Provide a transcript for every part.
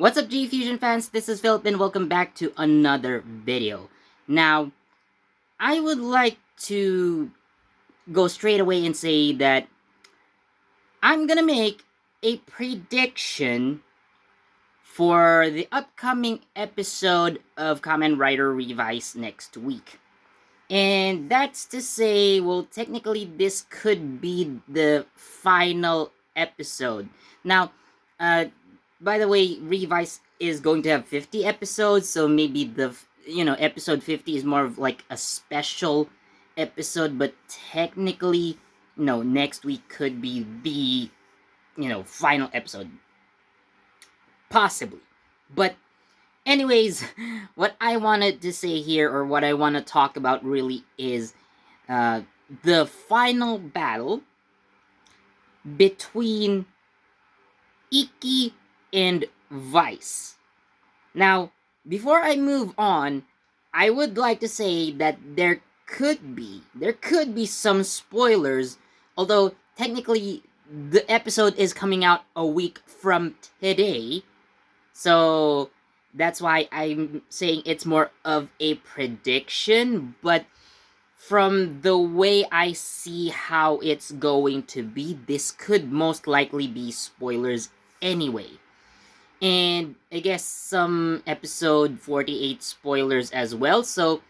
What's up, JEFusion fans? This is Philip and welcome back to another video. Now, I would like to go straight away and say that I'm gonna make a prediction for the upcoming episode of Kamen Rider Revice next week. And that's to say, well, technically this could be the final episode. Now, by the way, Revice is going to have 50 episodes, so maybe episode 50 is more of like a special episode, but technically, next week could be the, final episode. Possibly. But anyways, what I wanted to say here, or what I want to talk about really is the final battle between Ikki and Vice. Now, before I move on, I would like to say that there could be some spoilers, although technically the episode is coming out a week from today. So that's why I'm saying it's more of a prediction, but from the way I see how it's going to be, this could most likely be spoilers anyway. And I guess some episode 48 spoilers as well. So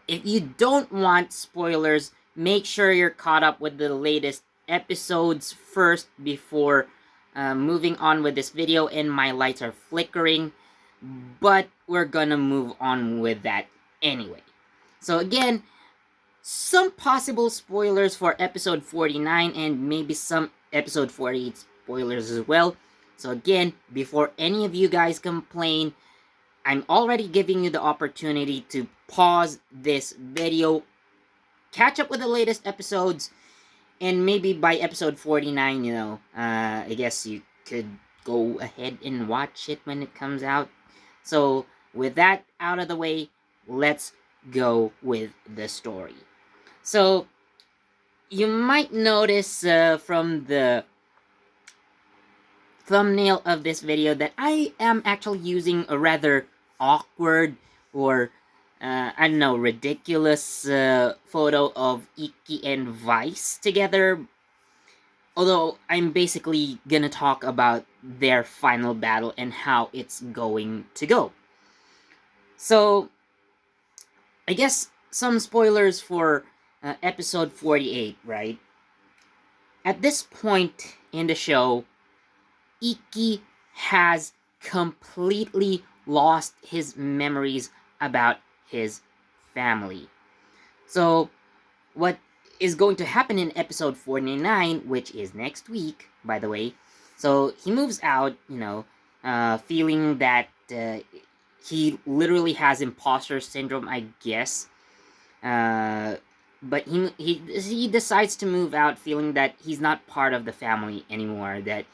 if you don't want spoilers, make sure you're caught up with the latest episodes first before moving on with this video. And my lights are flickering, but we're gonna move on with that anyway. So again, some possible spoilers for episode 49 and maybe some episode 48 spoilers as well. So again, before any of you guys complain, I'm already giving you the opportunity to pause this video, catch up with the latest episodes, and maybe by episode 49, I guess you could go ahead and watch it when it comes out. So with that out of the way, let's go with the story. So you might notice from the thumbnail of this video that I am actually using a rather awkward or I don't know, ridiculous photo of Ikki and Vice together. Although I'm basically gonna talk about their final battle and how it's going to go. So I guess some spoilers for episode 48, right? At this point in the show, Ikki has completely lost his memories about his family. So, what is going to happen in episode 49, which is next week, by the way, so he moves out, feeling that he literally has imposter syndrome, I guess. But he decides to move out feeling that he's not part of the family anymore, that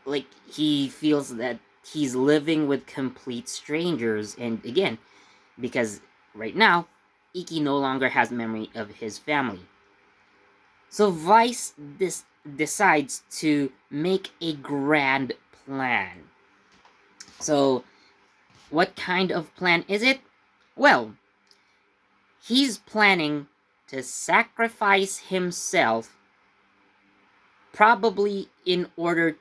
like he feels that he's living with complete strangers. And again, because right now Ikki no longer has memory of his family, so Vice decides to make a grand plan. So what kind of plan is it? Well, he's planning to sacrifice himself, probably in order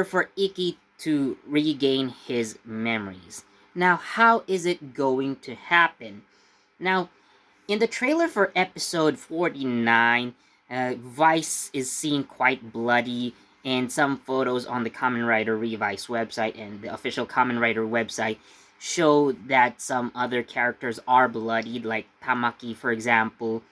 for Ikki to regain his memories. Now, how is it going to happen? Now, in the trailer for episode 49, Vice is seen quite bloody, and some photos on the Kamen Rider Revice website and the official Kamen Rider website show that some other characters are bloodied, like Tamaki, for example,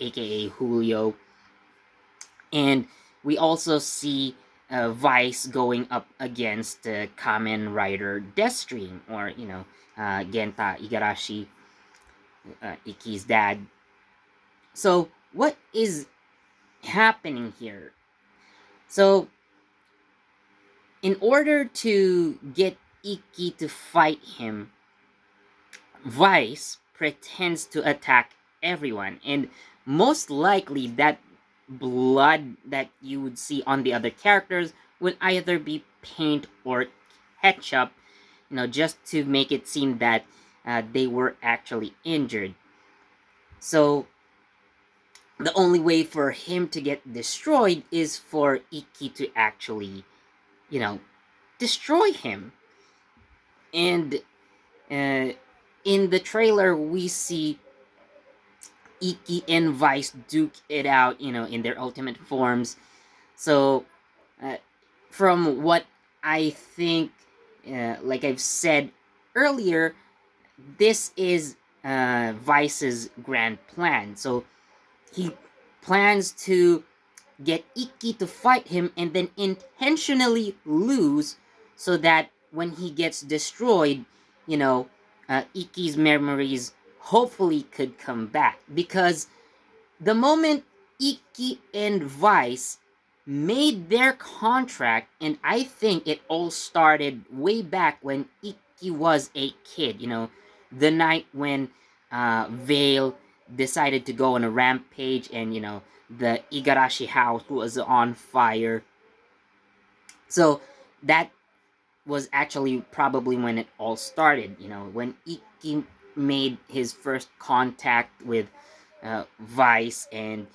aka Julio. And we also see Vice going up against Kamen Rider Deathstream, or, Genta Igarashi, Ikki's dad. So, what is happening here? So, in order to get Ikki to fight him, Vice pretends to attack everyone, and most likely that blood that you would see on the other characters would either be paint or ketchup, just to make it seem that they were actually injured. So the only way for him to get destroyed is for Ikki to actually, you know, destroy him. And uh, in the trailer, we see Ikki and Vice duke it out, in their ultimate forms. So, uh, from what I think, like I've said earlier, this is Vice's grand plan. So, he plans to get Ikki to fight him and then intentionally lose so that when he gets destroyed, you know, Ikki's memories hopefully could come back. Because the moment Ikki and Vice made their contract, and I think it all started way back when Ikki was a kid, the night when Vale decided to go on a rampage and, the Igarashi house was on fire. So that was actually probably when it all started, when Ikki made his first contact with Vice, and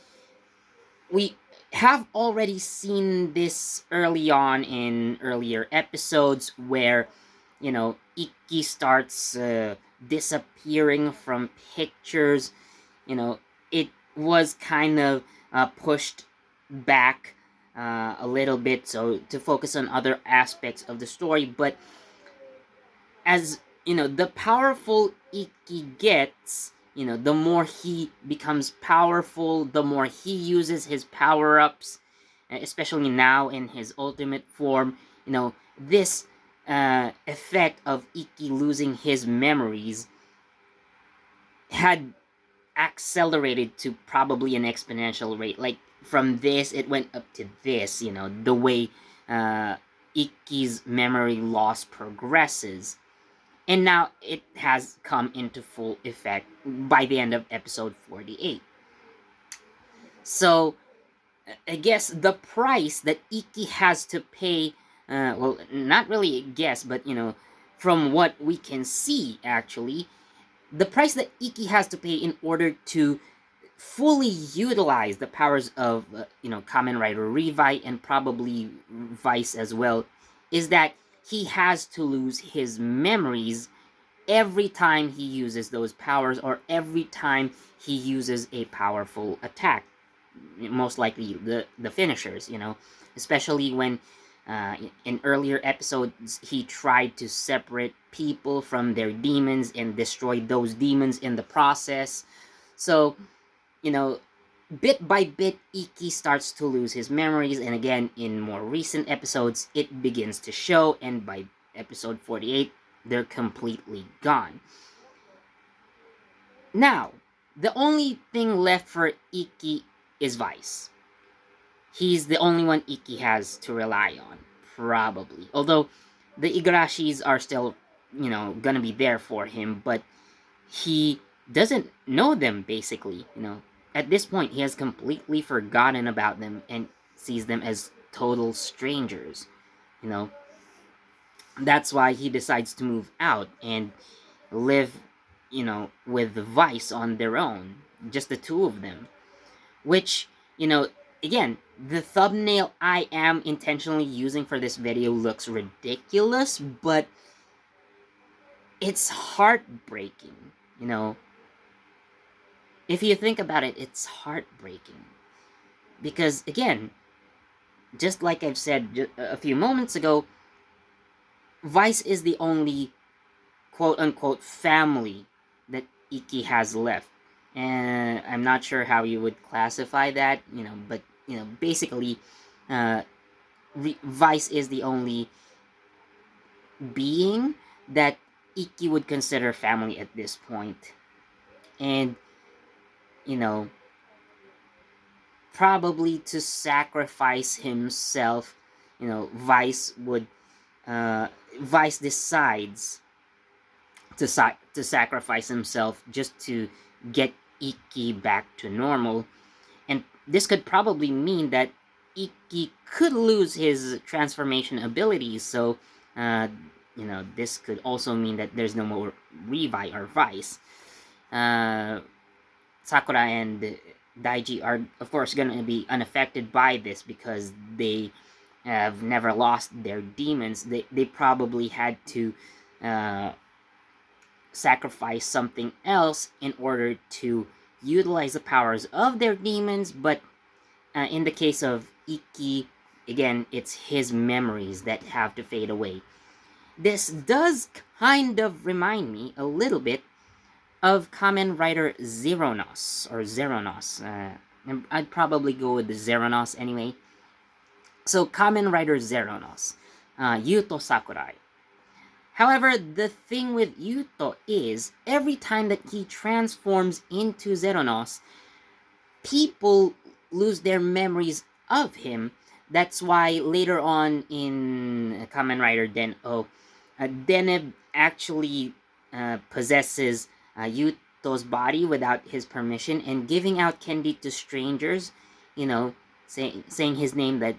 we have already seen this early on in earlier episodes where, Ikki starts disappearing from pictures. It was kind of pushed back a little bit so to focus on other aspects of the story, but as the powerful Ikki gets, the more he becomes powerful, the more he uses his power-ups, especially now in his ultimate form. This effect of Ikki losing his memories had accelerated to probably an exponential rate. Like, from this, it went up to this, the way Ikki's memory loss progresses. And now it has come into full effect by the end of episode 48. So, I guess the price that Ikki has to pay, well, not really a guess, but, from what we can see, actually, the price that Ikki has to pay in order to fully utilize the powers of, Kamen Rider Revi and probably Vice as well, is that he has to lose his memories every time he uses those powers or every time he uses a powerful attack. Most likely the finishers, especially when in earlier episodes he tried to separate people from their demons and destroy those demons in the process. So, you know, bit by bit, Ikki starts to lose his memories, and again, in more recent episodes, it begins to show, and by episode 48, they're completely gone. Now, the only thing left for Ikki is Vice. He's the only one Ikki has to rely on, probably. Although, the Igarashis are still, gonna be there for him, but he doesn't know them, basically. At this point, he has completely forgotten about them and sees them as total strangers. You know, that's why he decides to move out and live, with Vice on their own, just the two of them. Which, again, the thumbnail I am intentionally using for this video looks ridiculous, but it's heartbreaking, If you think about it, it's heartbreaking. Because, again, just like I've said a few moments ago, Vice is the only quote-unquote family that Ikki has left. And I'm not sure how you would classify that, but, basically, uh, Vice is the only being that Ikki would consider family at this point. And, you know, probably to sacrifice himself, Vice would, Vice decides to sacrifice himself just to get Ikki back to normal. And this could probably mean that Ikki could lose his transformation abilities, so uh, this could also mean that there's no more Revi or Vice. Uh, Sakura and Daiji are, of course, going to be unaffected by this because they have never lost their demons. They probably had to uh, sacrifice something else in order to utilize the powers of their demons, but in the case of Ikki, again, it's his memories that have to fade away. This does kind of remind me a little bit of Kamen Rider Zeronos, or Zeronos. I'd probably go with the Zeronos anyway. So, Kamen Rider Zeronos, Yuto Sakurai. However, the thing with Yuto is, every time that he transforms into Zeronos, people lose their memories of him. That's why later on in Kamen Rider Den-O, Deneb actually possesses Yuto's body without his permission and giving out candy to strangers, saying his name, that,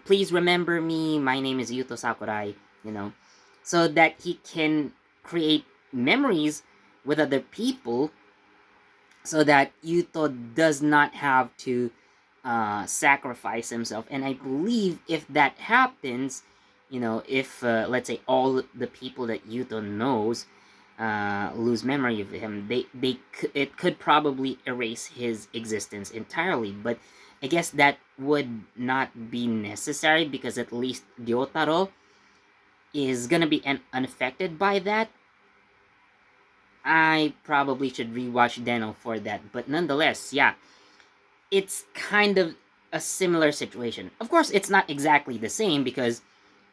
please remember me, my name is Yuto Sakurai, so that he can create memories with other people so that Yuto does not have to sacrifice himself. And I believe if that happens, if let's say all the people that Yuto knows lose memory of him, it could probably erase his existence entirely. But I guess that would not be necessary because at least Ryotaro is gonna be unaffected by that. I probably should rewatch Den-O for that, but nonetheless, yeah, it's kind of a similar situation. Of course, it's not exactly the same because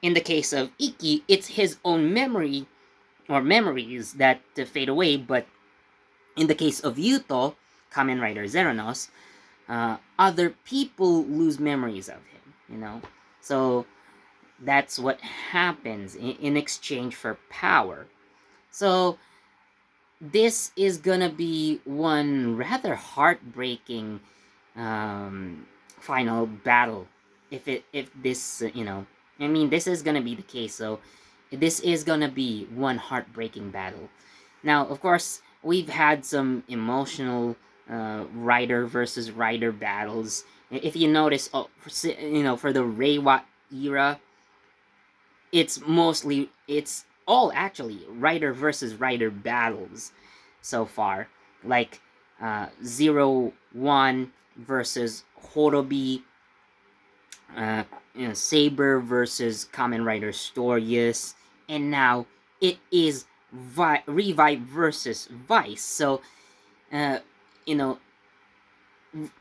in the case of Ikki, it's his own memory or memories that fade away, but in the case of Yuto, Kamen Rider Zeronos, other people lose memories of him. So that's what happens in exchange for power. So this is gonna be one rather heartbreaking final battle. If this I mean, this is gonna be the case. So this is gonna be one heartbreaking battle. Now, of course, we've had some emotional rider versus rider battles. If you notice, for the Reiwa era, it's all actually rider versus rider battles so far, like 01 versus Horobi, Saber versus Kamen Rider Storius, and now it is Revi versus Vice. So uh, you know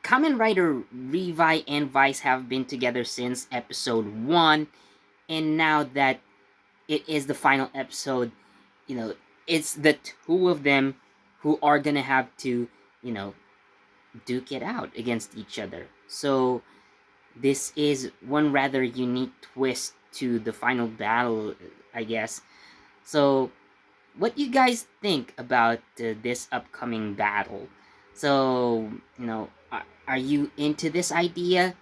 Kamen Rider Revi and Vice have been together since episode 1, and now that it is the final episode, you know, it's the two of them who are gonna have to, you know, duke it out against each other. So this is one rather unique twist to the final battle, I guess. So, what you guys think about this upcoming battle? So, are you into this idea,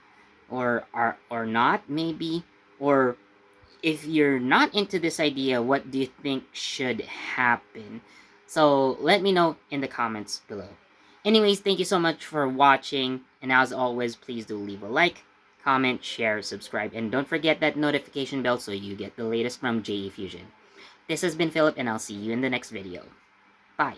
or not? Maybe, or if you're not into this idea, what do you think should happen? So let me know in the comments below. Anyways, thank you so much for watching, and as always, please do leave a like, comment, share, subscribe, and don't forget that notification bell so you get the latest from JEFusion. This has been Philip, and I'll see you in the next video. Bye!